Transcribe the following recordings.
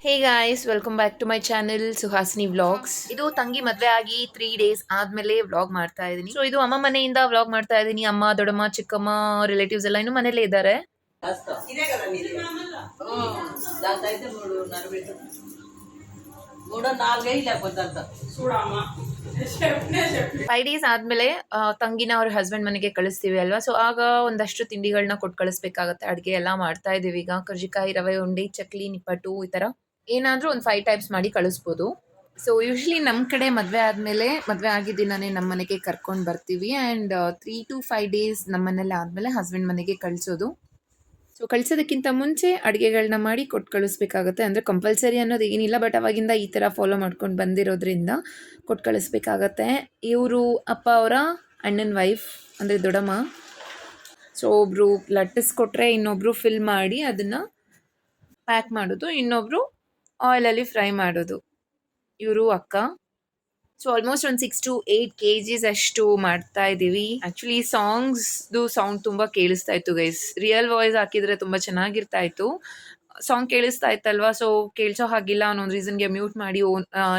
Hey guys, welcome back to my channel Suhasini vlogs. ಇದು ತಂಗಿ ಮದ್ವೆ ಆಗಿ 3 days ಆದ್ಮೇಲೆ ವ್ಲಾಗ್ ಮಾಡ್ತಾ ಇದೀನಿ. ಸೊ ಇದು ಅಮ್ಮ ಮನೆಯಿಂದ ವ್ಲಾಗ್ ಮಾಡ್ತಾ ಇದೀನಿ. ಅಮ್ಮ, ದೊಡ್ಡಮ್ಮ, ಚಿಕ್ಕಮ್ಮ, ರಿಲೇಟಿವ್ಸ್ ಎಲ್ಲ ಇನ್ನು ಮನೇಲೇ ಇದ್ದಾರೆ. ಫೈವ್ ಡೇಸ್ ಆದ್ಮೇಲೆ ತಂಗಿನ ಅವ್ರ ಹಸ್ಬೆಂಡ್ ಮನೆಗೆ ಕಳಿಸ್ತೀವಿ ಅಲ್ವಾ. ಸೊ ಆಗ ಒಂದಷ್ಟು ತಿಂಡಿಗಳನ್ನ ಕೊಟ್ಟು ಕಳಿಸ್ಬೇಕಾಗತ್ತೆ. ಅಡ್ಗೆ ಎಲ್ಲ ಮಾಡ್ತಾ ಇದೀವಿ ಈಗ. ಕರ್ಜಿಕಾಯಿ, ರವೆ ಉಂಡೆ, ಚಕ್ಲಿ, ನಿಪ್ಪಟ್ಟು, ಈ ತರ ಏನಾದ್ರೂ ಒಂದು 5 ಟೈಪ್ಸ್ ಮಾಡಿ ಕಳಿಸ್ಬೋದು. ಸೊ ಯೂಶ್ವಲಿ ನಮ್ಮ ಕಡೆ ಮದುವೆ ಆದಮೇಲೆ, ಮದುವೆ ಆಗಿದ್ದ ದಿನನೇ ನಮ್ಮ ಮನೆಗೆ ಕರ್ಕೊಂಡು ಬರ್ತೀವಿ. ಆ್ಯಂಡ್ 3 to 5 days ನಮ್ಮ ಮನೇಲಿ ಆದಮೇಲೆ ಹಸ್ಬೆಂಡ್ ಮನೆಗೆ ಕಳಿಸೋದು. ಸೊ ಕಳಿಸೋದಕ್ಕಿಂತ ಮುಂಚೆ ಅಡುಗೆಗಳನ್ನ ಮಾಡಿ ಕೊಟ್ಟು ಕಳಿಸ್ಬೇಕಾಗತ್ತೆ. ಅಂದರೆ ಕಂಪಲ್ಸರಿ ಅನ್ನೋದು ಏನಿಲ್ಲ, ಬಟ್ ಅವಾಗಿಂದ ಈ ಥರ ಫಾಲೋ ಮಾಡ್ಕೊಂಡು ಬಂದಿರೋದ್ರಿಂದ ಕೊಟ್ಟು ಕಳಿಸ್ಬೇಕಾಗತ್ತೆ. ಇವರು ಅಪ್ಪ ಅವರ ಅಣ್ಣನ ವೈಫ್, ಅಂದರೆ ದೊಡ್ಡಮ್ಮ. ಸೊ ಒಬ್ಬರು ಲಟ್ಟಿಸ್ಕೊಟ್ರೆ ಇನ್ನೊಬ್ಬರು ಫಿಲ್ ಮಾಡಿ ಅದನ್ನು ಪ್ಯಾಕ್ ಮಾಡೋದು, ಇನ್ನೊಬ್ಬರು ಆಯಿಲಲ್ಲಿ ಫ್ರೈ ಮಾಡೋದು. ಇವರು ಅಕ್ಕ. ಸೊ ಆಲ್ಮೋಸ್ಟ್ ಒಂದು 6 to 8 kgs ಅಷ್ಟು ಮಾಡ್ತಾ ಇದ್ದೀವಿ. ಆ್ಯಕ್ಚುಲಿ ಸಾಂಗ್ಸ್ದು ಸೌಂಡ್ ತುಂಬ ಕೇಳಿಸ್ತಾ ಇತ್ತು ಗೈಸ್. ರಿಯಲ್ ವಾಯ್ಸ್ ಹಾಕಿದರೆ ತುಂಬ ಚೆನ್ನಾಗಿರ್ತಾ ಇತ್ತು. ಸಾಂಗ್ ಕೇಳಿಸ್ತಾ ಇತ್ತಲ್ವಾ, ಸೊ ಕೇಳಿಸೋ ಹಾಗಿಲ್ಲ ಅನ್ನೋ ಒಂದು ರೀಸನ್ಗೆ ಮ್ಯೂಟ್ ಮಾಡಿ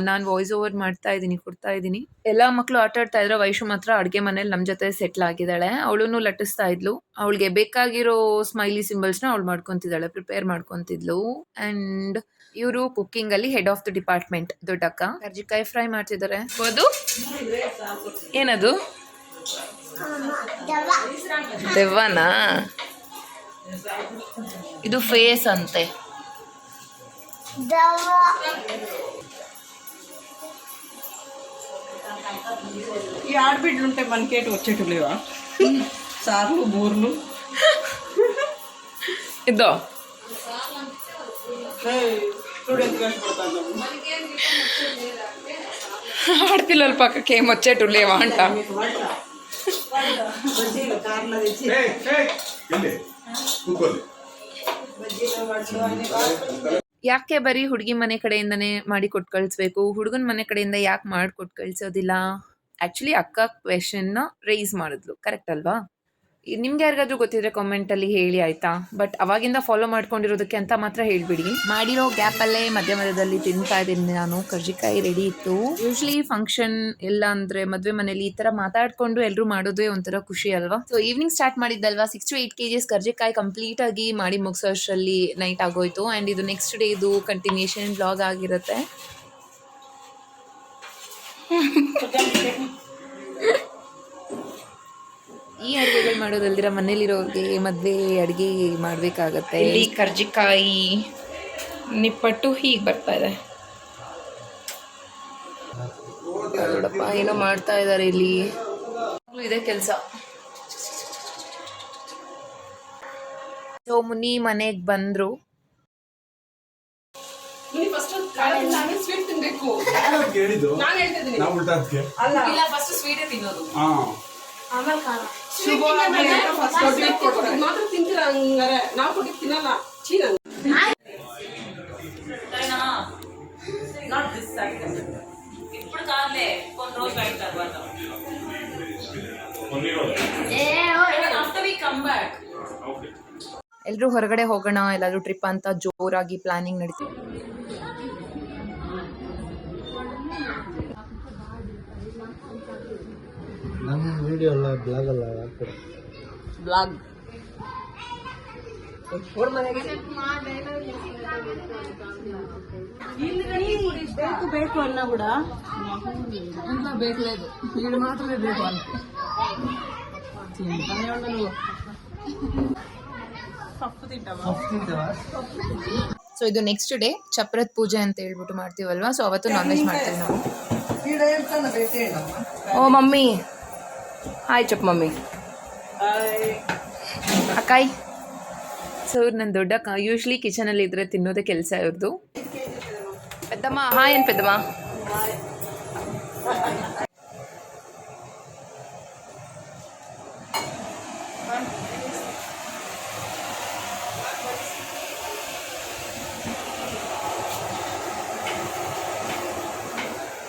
ನಾನು ವಾಯ್ಸ್ ಓವರ್ ಮಾಡ್ತಾ ಇದ್ದೀನಿ, ಕೊಡ್ತಾ ಇದ್ದೀನಿ. ಎಲ್ಲ ಮಕ್ಕಳು ಆಟ ಆಡ್ತಾ ಇದ್ರೆ, ವೈಶು ಮಾತ್ರ ಅಡುಗೆ ಮನೇಲಿ ನಮ್ಮ ಜೊತೆ ಸೆಟ್ಲ್ ಆಗಿದ್ದಾಳೆ. ಅವಳನ್ನು ಲಟ್ಟಿಸ್ತಾ ಇದ್ಲು. ಅವಳಿಗೆ ಬೇಕಾಗಿರೋ ಸ್ಮೈಲಿ ಸಿಂಬಲ್ಸ್ನ ಅವಳು ಮಾಡ್ಕೊತಿದ್ದಾಳೆ, ಪ್ರಿಪೇರ್ ಮಾಡ್ಕೊತಿದ್ಲು. ಆ್ಯಂಡ್ ಇವರು ಕುಕ್ಕಿಂಗ್ ಅಲ್ಲಿ ಹೆಡ್ ಆಫ್ ದ ಡಿಪಾರ್ಟ್ಮೆಂಟ್, ದೊಡ್ಡಕ್ಕ. ಕರ್ಜಿಕಾಯಿ ಫ್ರೈ ಮಾಡ್ತಿದ್ದಾರೆ. ಅದು ಏನದು? ದೆವ್ವನಾ? ಇದು ಫೇಸ್ ಅಂತೆ. ఈ ఆడబిడ్డలు ఉంటే మనకేటి వచ్చేటు లేవా? సార్లు బూర్లు ఇద్దో ఆడపిల్లల పక్కకి ఏం వచ్చేటు లేవా అంట. ಯಾಕೆ ಬರೀ ಹುಡುಗಿ ಮನೆ ಕಡೆಯಿಂದನೇ ಮಾಡಿ ಕೊಟ್ಟು ಕಳಿಸ್ಬೇಕು, ಹುಡುಗನ ಮನೆ ಕಡೆಯಿಂದ ಯಾಕೆ ಮಾಡಿ ಕೊಟ್ಟು ಕಳಿಸೋದಿಲ್ಲ? ಆ್ಯಕ್ಚುಲಿ ಅಕ್ಕ ಕ್ವೆಶನ್ನ ರೈಸ್ ಮಾಡಿದ್ಲು, ಕರೆಕ್ಟ್ ಅಲ್ವಾ? ನಿಮ್ಗೆ ಯಾರಿಗಾದ್ರೂ ಗೊತ್ತಿದ್ರೆ ಕಾಮೆಂಟಲ್ಲಿ ಹೇಳಿ ಆಯಿತಾ. ಬಟ್ ಅವಾಗಿಂದ ಫಾಲೋ ಮಾಡ್ಕೊಂಡಿರೋದಕ್ಕೆ ಅಂತ ಮಾತ್ರ ಹೇಳಿಬಿಡಿ. ಮಾಡಿರೋ ಗ್ಯಾಪಲ್ಲೇ ಮಧ್ಯ ಮಧ್ಯದಲ್ಲಿ ತಿಂತಾ ಇದ್ದೀನಿ ನಾನು. ಕರ್ಜಿಕಾಯಿ ರೆಡಿ ಇತ್ತು. ಯೂಶ್ವಲಿ ಫಂಕ್ಷನ್ ಎಲ್ಲ ಅಂದರೆ ಮದುವೆ ಮನೇಲಿ ಈ ಥರ ಮಾತಾಡಿಕೊಂಡು ಎಲ್ಲರೂ ಮಾಡೋದೇ ಒಂಥರ ಖುಷಿ ಅಲ್ವಾ. ಸೊ ಈವ್ನಿಂಗ್ ಸ್ಟಾರ್ಟ್ ಮಾಡಿದ್ದಲ್ವಾ, 6 to 8 kgs ಕರ್ಜಿಕಾಯಿ ಕಂಪ್ಲೀಟ್ ಆಗಿ ಮಾಡಿ ಮುಗಿಸೋಷ್ಟರಲ್ಲಿ ನೈಟ್ ಆಗೋಯ್ತು. ಆ್ಯಂಡ್ ಇದು ನೆಕ್ಸ್ಟ್ ಡೇ ಇದು ಕಂಟಿನ್ಯೂಷನ್ ಬ್ಲಾಗ್ ಆಗಿರುತ್ತೆ. ಈ ಅಡುಗೆಗಳು ಮಾಡೋದಲ್ದಿರ ಮನೇಲಿರೋರಿಗೆ ಮದುವೆ ಅಡುಗೆ ಮಾಡಬೇಕಾಗತ್ತೆ. ಇಲ್ಲಿ ಕರ್ಜಿಕಾಯಿ, ನಿಪ್ಪಟ್ಟು ಹೀಗೆ ಬರ್ತಾ ಇದೆ. ನೋಡಪ್ಪ ಏನೋ ಮಾಡ್ತಾ ಇದ್ದಾರೆ ಇಲ್ಲಿ. ಇದೆ ಕೆಲಸ. ಸೊ ಮುನಿ ಮನೆಗೆ ಬಂದ್ರು. ಎಲ್ರೂ ಹೊರಗಡೆ ಹೋಗೋಣ, ಎಲ್ಲಾದ್ರೂ ಟ್ರಿಪ್ ಅಂತ ಜೋರಾಗಿ ಪ್ಲಾನಿಂಗ್ ನಡೀತಿದೆ. ನಮ್ಮ ವಿಡಿಯೋ ಅಲ್ಲ, ಬ್ಲಾಗ್ ಅಲ್ಲ, ಬ್ಲಾಗ್ ಬೇಕು ಬೇಕು ಅನ್ನ ಕೂಡ ಬೇಕలేదు, వీడు మాత్రమే ಬೇಕು ಅಂತ. ಸೊ ಇದು ನೆಕ್ಸ್ಟ್ ಡೇ ಚಪ್ರದ ಪೂಜೆ ಅಂತ ಹೇಳ್ಬಿಟ್ಟು ಮಾಡ್ತೀವಲ್ವಾ. ಸೊ ಅವತ್ತು ನಾನ್ ವೆಜ್ ಮಾಡ್ತೀವಿ ನಾವು. ಓ ಮಮ್ಮಿ ಹಾಯ್ చెప్పు ಮಮ್ಮಿ. ಅಕ್ಕಾಯ್. ಸೊ ನನ್ನ ದೊಡ್ಡ ಯೂಶ್ವಲಿ ಕಿಚನಲ್ಲಿ ಇದ್ರೆ ತಿನ್ನೋದೇ ಕೆಲಸ ಇವ್ರದ್ದು. పెద్దమ్మ హాయ్ అని పెద్దమ్మ.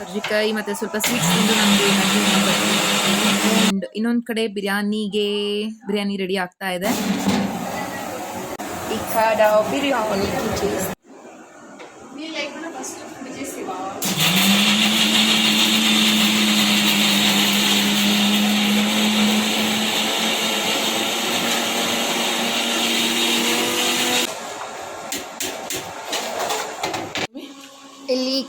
ಕರ್ಜಿಕಾಯಿ ಮತ್ತು ಸ್ವಲ್ಪ ಸ್ವೀಟ್ಸ್ ತಿಂದು ನಮಗೆ ಆ್ಯಂಡ್ ಇನ್ನೊಂದು ಕಡೆ ಬಿರಿಯಾನಿ ರೆಡಿ ಆಗ್ತಾ ಇದೆ. ಈ ಕಾಡ ಬಿರಿಯಾನಿ ಇಲ್ಲಿ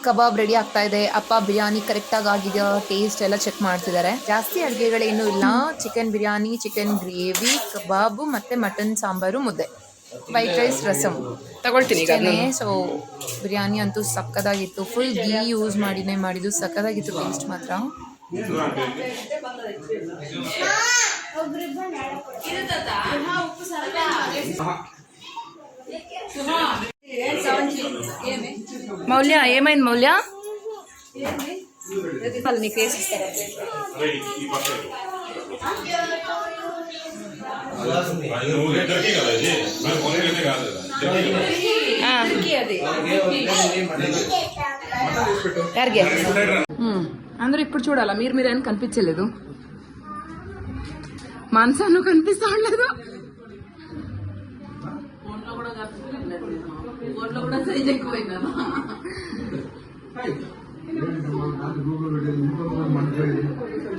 ಕಬಾಬ್ ರೆಡಿ ಆಗ್ತಾ ಇದೆ. ಅಪ್ಪ ಬಿರಿಯಾನಿ ಕರೆಕ್ಟಾಗಿ ಆಗಿದೆಯಾ ಟೇಸ್ಟ್ ಎಲ್ಲ ಚೆಕ್ ಮಾಡ್ತಿದ್ದಾರೆ. ಜಾಸ್ತಿ ಅಡುಗೆಗಳೇನು ಇಲ್ಲ, ಚಿಕನ್ ಬಿರಿಯಾನಿ, ಚಿಕನ್ ಗ್ರೇವಿ, ಕಬಾಬು ಮತ್ತೆ ಮಟನ್ ಸಾಂಬಾರು, ಮುದ್ದೆ, ವೈಟ್ ರೈಸ್, ರಸಮ್ ತಗೊಳ್ತೀನಿ ಈಗ. ಸೊ ಬಿರಿಯಾನಿ ಅಂತೂ ಸಕ್ಕದಾಗಿತ್ತು. ಫುಲ್ ಗೀ ಯೂಸ್ ಮಾಡಿನೇ ಮಾಡಿದ್ದು, ಸಕ್ಕದಾಗಿತ್ತು ಟೇಸ್ಟ್ ಮಾತ್ರ. మౌల్య ఏమైంది మౌల్య? నీకు వేసి ఇస్తారా? యారికి అందరూ ఇప్పుడు చూడాలా? మీరేం కనిపించలేదు, మాంసాను కనిపిస్తా ఉండలేదు.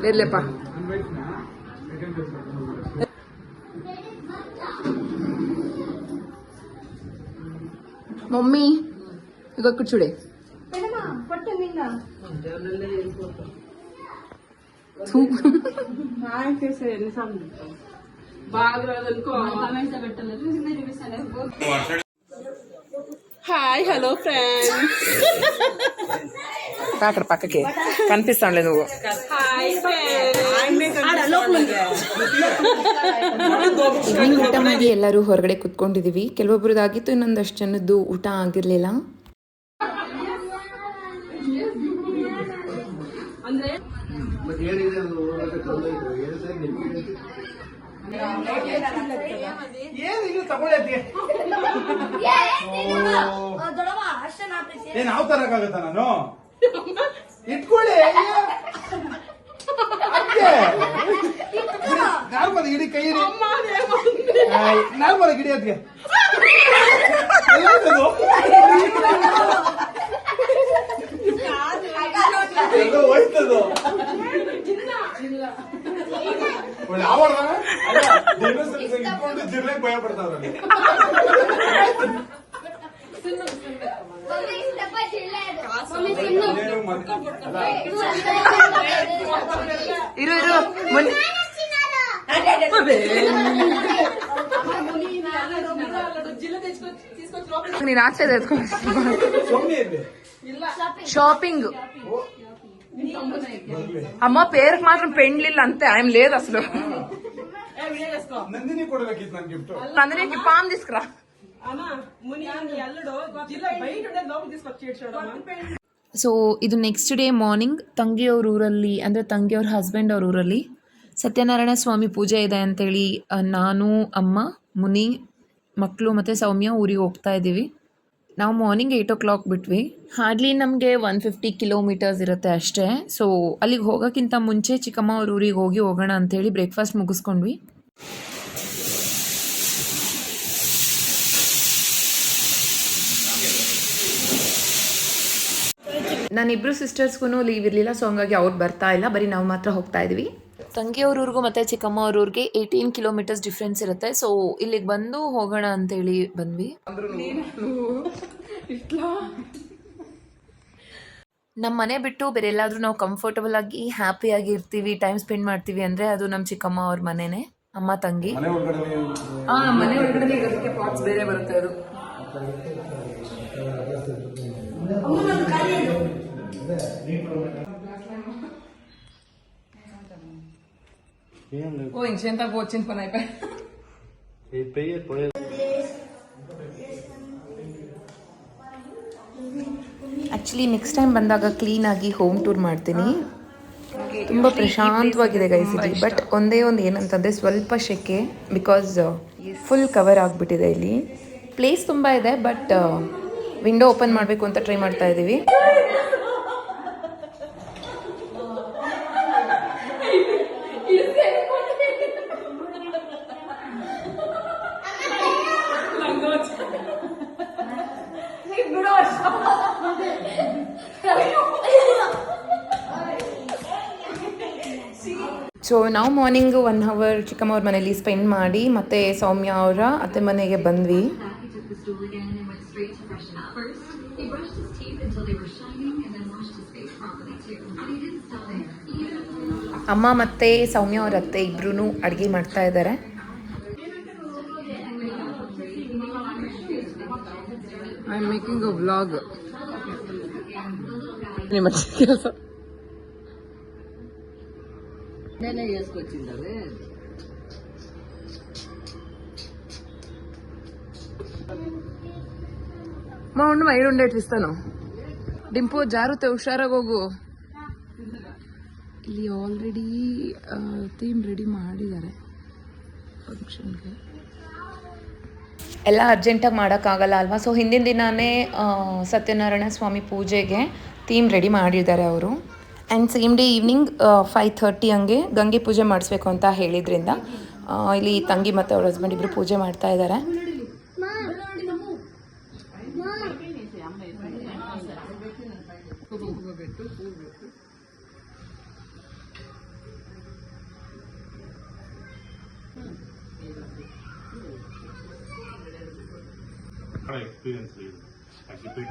లేదులేపా. మమ్మీ ఇగొక్కడ చూడే. Hi hello friends. అక్కడ పక్కకి కనిపిస్తాంలే నువ్వు. ಈವ್ನಿಂಗ್ ಊಟ ಮಾಡಿ ಎಲ್ಲರೂ ಹೊರಗಡೆ ಕುತ್ಕೊಂಡಿದೀವಿ. ಕೆಲವೊಬ್ಬರದಾಗಿತ್ತು, ಇನ್ನೊಂದಷ್ಟು ಜನದ್ದು ಊಟ ಆಗಿರ್ಲಿಲ್ಲ. ಯಾವ ತರಕಾಗತ್ತ ನಾನು ಇಟ್ಕೊಳ್ಳಿ. ನಾರ್ಮಲ್ ಇಡಿ ಕೈ ನಾರ್ಮಲ್ ಗಿಡಿ ಅದ್ಗೆ ಹೋಯ್ತದು. ಇಟ್ಕೊಂಡು ಜಿರ್ಲೆಗೆ ಭಯ ಪಡ್ತಾವ್ರೆ. ಇರು ಇರು ನೀನು ಆಚೆ షాపింగ్ అమ్మ పేరుకు మాత్రం పెండ్లిళ్ళు అంతే, ఆయన లేదు అసలు. నందిని కొడಬೇಕಿತ್ತು ನನ್ ಗಿಫ್ಟ್. నందినికి పామ్ తీసుకురా. ಸೊ ಇದು ನೆಕ್ಸ್ಟ್ ಡೇ ಮಾರ್ನಿಂಗ್ ತಂಗಿಯವ್ರ ಊರಲ್ಲಿ, ಅಂದರೆ ತಂಗಿಯವ್ರ ಹಸ್ಬೆಂಡ್ ಅವ್ರ ಊರಲ್ಲಿ ಸತ್ಯನಾರಾಯಣ ಸ್ವಾಮಿ ಪೂಜೆ ಇದೆ ಅಂತೇಳಿ ನಾನು, ಅಮ್ಮ, ಮುನಿ, ಮಕ್ಕಳು ಮತ್ತು ಸೌಮ್ಯ ಊರಿಗೆ ಹೋಗ್ತಾ ಇದ್ದೀವಿ. ನಾವು ಮಾರ್ನಿಂಗ್ 8 o'clock ಬಿಟ್ವಿ. ಹಾರ್ಡ್ಲಿ ನಮಗೆ 150 ಕಿಲೋಮೀಟರ್ಸ್ ಇರುತ್ತೆ ಅಷ್ಟೇ. ಸೊ ಅಲ್ಲಿಗೆ ಹೋಗೋಕ್ಕಿಂತ ಮುಂಚೆ ಚಿಕ್ಕಮ್ಮ ಅವ್ರ ಊರಿಗೆ ಹೋಗೋಣ ಅಂಥೇಳಿ ಬ್ರೇಕ್ಫಾಸ್ಟ್ ಮುಗಿಸ್ಕೊಂಡ್ವಿ. ನಾನಿಬ್ಬರು ಸಿಸ್ಟರ್ಸ್ಗೂ ಲೀವ್ ಇರಲಿಲ್ಲ, ಸೊ ಹಂಗಾಗಿ ಅವ್ರು ಬರ್ತಾ ಇಲ್ಲ, ಬರೀ ನಾವು ಮಾತ್ರ ಹೋಗ್ತಾ ಇದ್ವಿ. ತಂಗಿಯವ್ರೂರಿಗೂ ಮತ್ತು ಚಿಕ್ಕಮ್ಮ ಅವ್ರೂರಿಗೆ 18 ಕಿಲೋಮೀಟರ್ಸ್ ಡಿಫ್ರೆನ್ಸ್ ಇರುತ್ತೆ. ಸೊ ಇಲ್ಲಿಗೆ ಬಂದು ಹೋಗೋಣ ಅಂತೇಳಿ ಬಂದ್ವಿ. ನಮ್ಮ ಮನೆ ಬಿಟ್ಟು ಬೇರೆ ಎಲ್ಲಾದರೂ ನಾವು ಕಂಫರ್ಟಬಲ್ ಆಗಿ ಹ್ಯಾಪಿಯಾಗಿ ಇರ್ತೀವಿ, ಟೈಮ್ ಸ್ಪೆಂಡ್ ಮಾಡ್ತೀವಿ ಅಂದರೆ ಅದು ನಮ್ಮ ಚಿಕ್ಕಮ್ಮ ಅವ್ರ ಮನೆನೇ, ಅಮ್ಮ ತಂಗಿ. ಮನೆ ಒಳಗಡೆ ಇರೋದಕ್ಕೆ ಪಾಟ್ಸ್ ಬೇರೆ ಬರುತ್ತೆ. ಅದು ఓ ఇంకెంత వచ్చింది పని అయిపోయి. ಆ್ಯಕ್ಚುಲಿ ನೆಕ್ಸ್ಟ್ ಟೈಮ್ ಬಂದಾಗ ಕ್ಲೀನಾಗಿ ಹೋಮ್ ಟೂರ್ ಮಾಡ್ತೀನಿ. ತುಂಬ ಪ್ರಶಾಂತವಾಗಿದೆ ಗೈಸ್ ಇಲ್ಲಿ. ಬಟ್ ಒಂದೇ ಒಂದು ಏನಂತಂದರೆ ಸ್ವಲ್ಪ ಶೆಕೆ, ಬಿಕಾಸ್ ಫುಲ್ ಕವರ್ ಆಗಿಬಿಟ್ಟಿದೆ ಇಲ್ಲಿ. ಪ್ಲೇಸ್ ತುಂಬ ಇದೆ, ಬಟ್ ವಿಂಡೋ ಓಪನ್ ಮಾಡಬೇಕು ಅಂತ ಟ್ರೈ ಮಾಡ್ತಾ ಇದ್ದೀವಿ. ಸೊ ನಾವು ಮಾರ್ನಿಂಗ್ 1 ಅವರ್ ಚಿಕ್ಕಮ್ಮ ಅವ್ರ ಮನೇಲಿ ಸ್ಪೆಂಡ್ ಮಾಡಿ ಮತ್ತೆ ಸೌಮ್ಯ ಅವರ ಅತ್ತೆ ಮನೆಗೆ ಬಂದ್ವಿ. ಅಮ್ಮ ಮತ್ತು ಸೌಮ್ಯ ಅವ್ರ ಅತ್ತೆ ಇಬ್ರು ಅಡುಗೆ ಮಾಡ್ತಾ ಇದ್ದಾರೆ. I am making a vlog. ನಿಮ್ಮ ಕೆಲಸ మా ఉండు మా ఈడు ఇస్తాను. డింపు జారుతే ಹುಷಾರಾಗಿ ಹೋಗು. ಇಲ್ಲಿ ಆಲ್ರೆಡಿ ಥೀಮ್ ರೆಡಿ ಮಾಡಿದ್ದಾರೆ ಫಂಕ್ಷನ್ಗೆ. ಎಲ್ಲ ಅರ್ಜೆಂಟಾಗಿ ಮಾಡೋಕ್ಕಾಗಲ್ಲ ಅಲ್ವಾ, ಸೊ ಹಿಂದಿನ ದಿನಾನೇ ಸತ್ಯನಾರಾಯಣ ಸ್ವಾಮಿ ಪೂಜೆಗೆ ಥೀಮ್ ರೆಡಿ ಮಾಡಿದ್ದಾರೆ ಅವರು. ಆ್ಯಂಡ್ ಸೇಮ್ ಡೇ ಈವ್ನಿಂಗ್ 5:30 ಹಂಗೆ ಗಂಗೆ ಪೂಜೆ ಮಾಡಿಸ್ಬೇಕು ಅಂತ ಹೇಳಿದ್ರಿಂದ ಇಲ್ಲಿ ತಂಗಿ ಮತ್ತು ಅವ್ರ ಹಸ್ಬೆಂಡ್ ಇಬ್ಬರು ಪೂಜೆ ಮಾಡ್ತಾ ಇದ್ದಾರೆ. experience lead. Actually,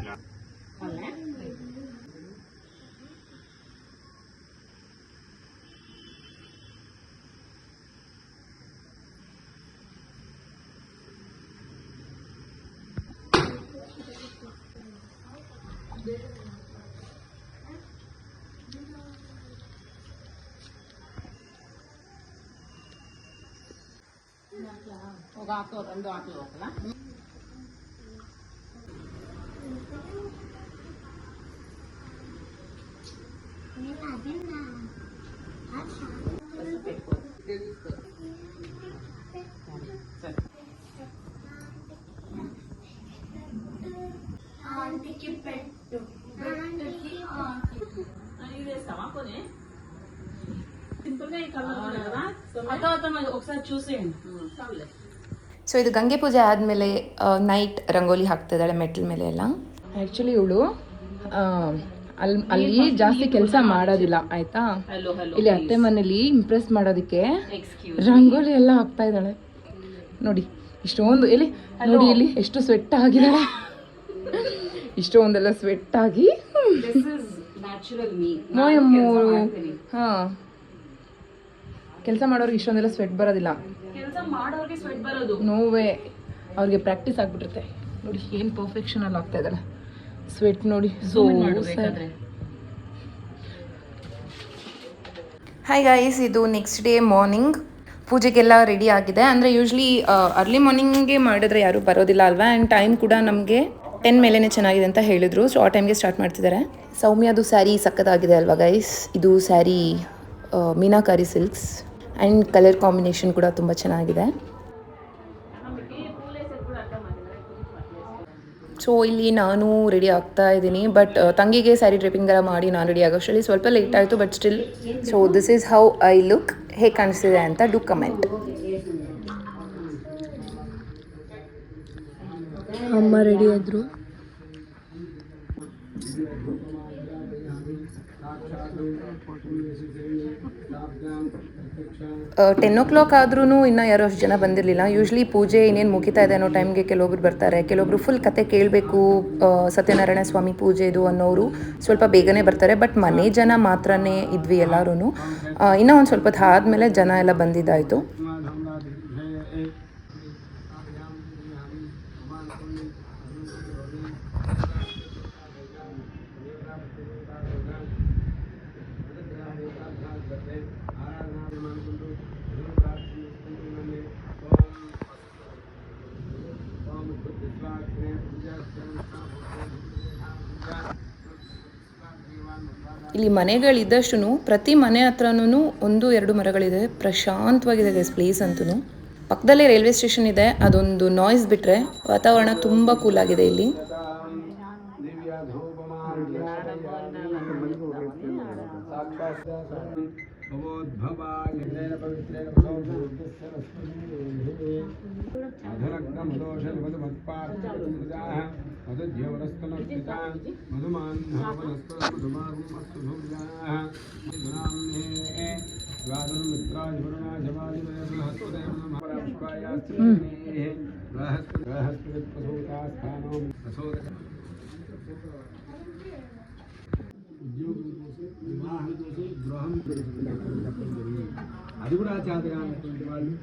ಸೊ ಇದು ಗಂಗೆ ಪೂಜೆ ಆದಮೇಲೆ ನೈಟ್ ರಂಗೋಲಿ ಹಾಕ್ತಿದ್ದಾಳೆ ಮೆಟ್ಲ ಮೇಲೆ ಎಲ್ಲ. ಆ್ಯಕ್ಚುಲಿ ಇವಳು ಅಲ್ಲಿ ಜಾಸ್ತಿ ಕೆಲಸ ಮಾಡೋದಿಲ್ಲ ಆಯ್ತಾ. ಇಲ್ಲಿ ಅತ್ತೆ ಮನೇಲಿ ಇಂಪ್ರೆಸ್ ಮಾಡೋದಕ್ಕೆ ರಂಗೋಲಿ ಎಲ್ಲ ಹಾಕ್ತಾ ಇದ್ದಾಳೆ ನೋಡಿ. ಇಷ್ಟೊಂದು ಎಲ್ಲಿ ನೋಡಿ, ಇಲ್ಲಿ ಎಷ್ಟು ಸ್ವೆಟ್ ಆಗಿದ್ದಾಳೆ, ಇಷ್ಟೊಂದೆಲ್ಲ ಸ್ವೆಟ್ ಆಗಿ. ಹಾಂ, ಕೆಲಸ ಮಾಡೋರಿಗೆ ಇಷ್ಟೊಂದೆಲ್ಲ ಸ್ವೆಟ್ ಬರೋದಿಲ್ಲ. ನೋವೇ ಅವ್ರಿಗೆ ಪ್ರಾಕ್ಟೀಸ್ ಆಗ್ಬಿಟ್ಟಿರುತ್ತೆ ನೋಡಿ. ಏನು ಪರ್ಫೆಕ್ಷನ್ ಅಲ್ಲಿ ಆಗ್ತಾ ಇದ್ದಾರೆ ಸ್ವೆಟ್ ನೋಡಿ. ಸೊ ಹಾಯ್ ಗಾಯ್ಸ್, ಇದು ನೆಕ್ಸ್ಟ್ ಡೇ ಮಾರ್ನಿಂಗ್. ಪೂಜೆಗೆಲ್ಲ ರೆಡಿ ಆಗಿದೆ. ಅಂದರೆ ಯೂಶ್ವಲಿ ಅರ್ಲಿ ಮಾರ್ನಿಂಗ್ಗೆ ಮಾಡಿದ್ರೆ ಯಾರೂ ಬರೋದಿಲ್ಲ ಅಲ್ವಾ. ಆ್ಯಂಡ್ ಟೈಮ್ ಕೂಡ ನಮಗೆ 10 ಮೇಲೇ ಚೆನ್ನಾಗಿದೆ ಅಂತ ಹೇಳಿದರು. ಸೊ ಆ ಟೈಮ್ಗೆ ಸ್ಟಾರ್ಟ್ ಮಾಡ್ತಿದ್ದಾರೆ. ಸೌಮ್ಯದು ಸ್ಯಾರಿ ಸಖತ್ತಾಗಿದೆ ಅಲ್ವಾ ಗೈಸ್. ಇದು sari meenakari silks and colour combination ಕೂಡ ತುಂಬ ಚೆನ್ನಾಗಿದೆ. ಸೊ ಇಲ್ಲಿ ನಾನು ರೆಡಿ ಆಗ್ತಾ ಇದ್ದೀನಿ. ಬಟ್ ತಂಗಿಗೆ ಸ್ಯಾರಿ ಡ್ರಿಪ್ಪಿಂಗ್ ಎಲ್ಲ ಮಾಡಿ ನಾನು ರೆಡಿ ಆಗೋಷ್ಟರಲ್ಲಿ ಸ್ವಲ್ಪ ಲೇಟ್ ಆಯಿತು. But still, so this is how I look. ಹೇಗೆ ಕಾಣಿಸ್ತಿದೆ ಅಂತ ಡು ಕಮೆಂಟ್. ಅಮ್ಮ ರೆಡಿ ಆದರು. 10 o'clock ಆದ್ರೂ ಇನ್ನೂ ಯಾರು ಅಷ್ಟು ಜನ ಬಂದಿರಲಿಲ್ಲ. ಯೂಶ್ವಲಿ ಪೂಜೆ ಇನ್ನೇನು ಮುಗಿತಾ ಇದೆ ಅನ್ನೋ ಟೈಮ್ಗೆ ಕೆಲವೊಬ್ರು ಬರ್ತಾರೆ, ಕೆಲವೊಬ್ರು ಫುಲ್ ಕತೆ ಕೇಳಬೇಕು ಸತ್ಯನಾರಾಯಣ ಸ್ವಾಮಿ ಪೂಜೆದು ಅನ್ನೋರು ಸ್ವಲ್ಪ ಬೇಗನೆ ಬರ್ತಾರೆ. ಬಟ್ ಮನೆ ಜನ ಮಾತ್ರನೇ ಇದ್ವಿ ಎಲ್ಲರೂ. ಇನ್ನೂ ಒಂದು ಸ್ವಲ್ಪ ಹೊತ್ತು ಆದಮೇಲೆ ಜನ ಎಲ್ಲ ಬಂದಿದ್ದಾಯಿತು. ಇಲ್ಲಿ ಮನೆಗಳಿದ್ದಷ್ಟು ಪ್ರತಿ ಮನೆ ಹತ್ರನೂ 1-2 ಮರಗಳಿದೆ. ಪ್ರಶಾಂತವಾಗಿದೆ ಗೈಸ್ ಪ್ಲೇಸ್ ಅಂತೂ. ಪಕ್ಕದಲ್ಲೇ ರೈಲ್ವೆ ಸ್ಟೇಷನ್ ಇದೆ. ಅದೊಂದು ನಾಯ್ಸ್ ಬಿಟ್ಟರೆ ವಾತಾವರಣ ತುಂಬ ಕೂಲ್ ಆಗಿದೆ ಇಲ್ಲಿ. అది కూడా చేతగా అనుకుంటే వాళ్ళు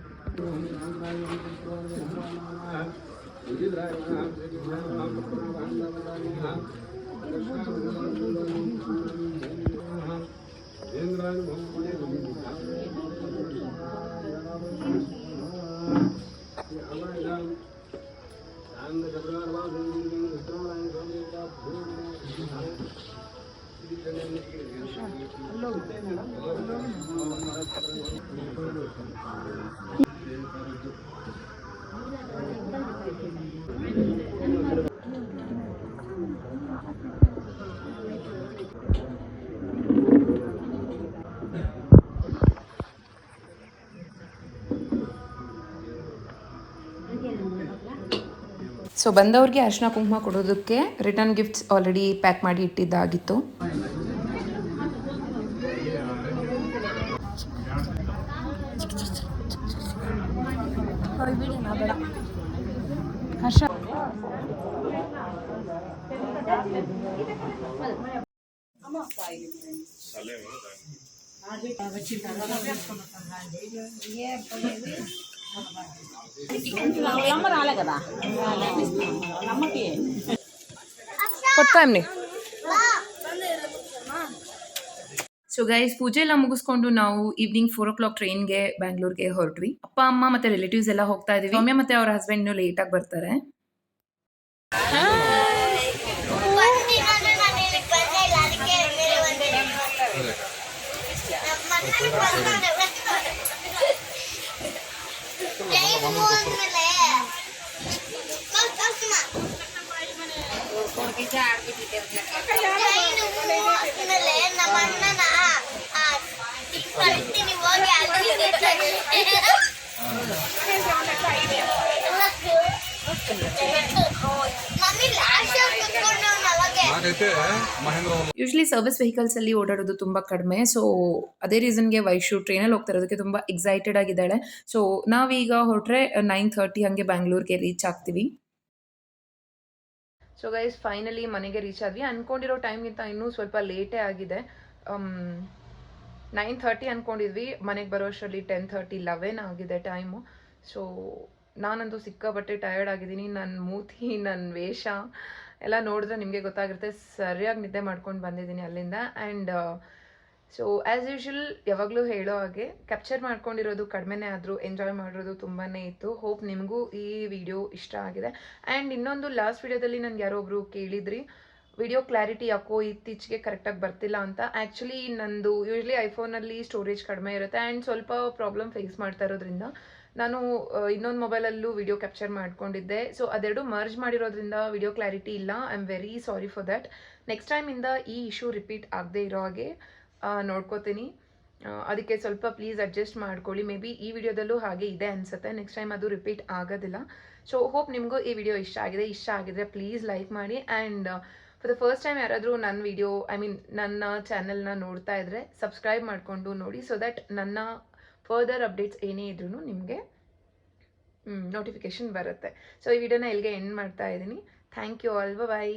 ಸೊ ಬಂದವ್ರಿಗೆ ಅರಿಶಿನ ಕುಂಕುಮ ಕೊಡೋದಕ್ಕೆ ರಿಟರ್ನ್ ಗಿಫ್ಟ್ಸ್ ಆಲ್ರೆಡಿ ಪ್ಯಾಕ್ ಮಾಡಿ ಇಟ್ಟಿದ್ದಾಗಿತ್ತು. ಹರ್ಷ ಕೊಟ್ಕಾಯ್ನಿ. ಸೊ ಗೈಸ್, ಪೂಜೆ ಎಲ್ಲ ಮುಗಿಸ್ಕೊಂಡು ನಾವು ಈವ್ನಿಂಗ್ 4 o'clock ಟ್ರೈನ್ಗೆ ಬ್ಯಾಂಗ್ಳೂರ್ಗೆ ಹೊರಟ್ವಿ. ಅಪ್ಪ ಅಮ್ಮ ಮತ್ತೆ ರಿಲೇಟಿವ್ಸ್ ಎಲ್ಲ ಹೋಗ್ತಾ ಇದೀವಿ. ಸೌಮ್ಯ ಮತ್ತೆ ಅವ್ರ ಹಸ್ಬೆಂಡ್ ಇನ್ನೂ ಲೇಟ್ ಆಗಿ ಬರ್ತಾರೆ. ಯೂಶ್ವಲಿ ಸರ್ವಿಸ್ ವೆಹಿಕಲ್ಸ್ ಅಲ್ಲಿ ಓಡಾಡೋದು ತುಂಬಾ ಕಡಿಮೆ. ಸೊ ಅದೇ ರೀಸನ್ಗೆ ವೈಶು ಟ್ರೈನಲ್ಲಿ ಹೋಗ್ತಾ ಇರೋದಕ್ಕೆ ತುಂಬಾ ಎಕ್ಸೈಟೆಡ್ ಆಗಿದ್ದಾಳೆ. ಸೊ ನಾವೀಗ ಹೊರಟ್ರೆ 9:30 ಹಂಗೆ ಬ್ಯಾಂಗ್ಳೂರ್ಗೆ ರೀಚ್ ಆಗ್ತೀವಿ. ಸೊ ಗೈಸ್, ಫೈನಲಿ ಮನೆಗೆ ರೀಚ್ ಆದ್ವಿ. ಅನ್ಕೊಂಡಿರೋ ಟೈಮ್ಗಿಂತ ಇನ್ನೂ ಸ್ವಲ್ಪ ಲೇಟೇ ಆಗಿದೆ. 9:30 ಅನ್ಕೊಂಡಿದ್ವಿ, ಮನೆಗೆ ಬರೋ ಅಷ್ಟರಲ್ಲಿ 10:30, 11 ಆಗಿದೆ ಟೈಮು. ಸೊ ನಾನಂತೂ ಸಿಕ್ಕಾಪಟ್ಟೆ ಟಯರ್ಡ್ ಆಗಿದ್ದೀನಿ. ನನ್ನ ಮೂತಿ, ನನ್ನ ವೇಷ ಎಲ್ಲ ನೋಡಿದ್ರೆ ನಿಮಗೆ ಗೊತ್ತಾಗಿರುತ್ತೆ. ಸರಿಯಾಗಿ ನಿದ್ದೆ ಮಾಡ್ಕೊಂಡು ಬಂದಿದ್ದೀನಿ ಅಲ್ಲಿಂದ. ಆ್ಯಂಡ್ ಸೊ ಆ್ಯಸ್ ಯೂಶುವಲ್ ಯಾವಾಗಲೂ ಹೇಳೋ ಹಾಗೆ ಕ್ಯಾಪ್ಚರ್ ಮಾಡ್ಕೊಂಡಿರೋದು ಕಡಿಮೆನೇ ಆದರೂ ಎಂಜಾಯ್ ಮಾಡಿರೋದು ತುಂಬಾ ಇತ್ತು. ಹೋಪ್ ನಿಮಗೂ ಈ ವಿಡಿಯೋ ಇಷ್ಟ ಆಗಿದೆ. ಆ್ಯಂಡ್ ಇನ್ನೊಂದು, ಲಾಸ್ಟ್ ವಿಡಿಯೋದಲ್ಲಿ ನನಗೆ ಯಾರೋ ಒಬ್ಬರು ಕೇಳಿದ್ರಿ ವಿಡಿಯೋ ಕ್ಲಾರಿಟಿ ಯಾಕೋ ಇತ್ತೀಚೆಗೆ ಕರೆಕ್ಟಾಗಿ ಬರ್ತಿಲ್ಲ ಅಂತ. ಆ್ಯಕ್ಚುಲಿ ನಂದು ಯೂಶ್ವಲಿ ಐಫೋನಲ್ಲಿ ಸ್ಟೋರೇಜ್ ಕಡಿಮೆ ಇರುತ್ತೆ ಆ್ಯಂಡ್ ಸ್ವಲ್ಪ ಪ್ರಾಬ್ಲಮ್ ಫೇಸ್ ಮಾಡ್ತಾ ಇರೋದ್ರಿಂದ ನಾನು ಇನ್ನೊಂದು ಮೊಬೈಲಲ್ಲೂ ವಿಡಿಯೋ ಕ್ಯಾಪ್ಚರ್ ಮಾಡ್ಕೊಂಡಿದ್ದೆ. ಸೊ ಅದೆರಡು ಮರ್ಜ್ ಮಾಡಿರೋದ್ರಿಂದ ವಿಡಿಯೋ ಕ್ಲಾರಿಟಿ ಇಲ್ಲ. I am very sorry for that. Next ಟೈಮಿಂದ ಈ ಇಶ್ಯೂ ರಿಪೀಟ್ ಆಗದೆ ಇರೋ ಹಾಗೆ ನೋಡ್ಕೋತೀನಿ. ಅದಕ್ಕೆ ಸ್ವಲ್ಪ ಪ್ಲೀಸ್ ಅಡ್ಜಸ್ಟ್ ಮಾಡ್ಕೊಳ್ಳಿ. ಮೇ ಬಿ ಈ ವಿಡಿಯೋದಲ್ಲೂ ಹಾಗೆ ಇದೆ ಅನಿಸುತ್ತೆ. ನೆಕ್ಸ್ಟ್ ಟೈಮ್ ಅದು ರಿಪೀಟ್ ಆಗೋದಿಲ್ಲ. ಸೊ ಹೋಪ್ ನಿಮಗೂ ಈ ವಿಡಿಯೋ ಇಷ್ಟ ಆಗಿದ್ರೆ ಪ್ಲೀಸ್ ಲೈಕ್ ಮಾಡಿ. And for the first time ಯಾರಾದರೂ ನನ್ನ ವಿಡಿಯೋ ನನ್ನ ಚಾನಲ್ನ ನೋಡ್ತಾ ಇದ್ದರೆ ಸಬ್ಸ್ಕ್ರೈಬ್ ಮಾಡಿಕೊಂಡು ನೋಡಿ. ಸೊ ದ್ಯಾಟ್ ನನ್ನ ಫರ್ದರ್ ಅಪ್ಡೇಟ್ಸ್ ಏನೇ ಇದ್ರೂ ನಿಮಗೆ ನೋಟಿಫಿಕೇಷನ್ ಬರುತ್ತೆ. ಸೊ ಈ ವಿಡಿಯೋನ ಇಲ್ಲಿಗೆ ಎಂಡ್ ಮಾಡ್ತಾ ಇದ್ದೀನಿ. Thank you all. ಬಾಯ್.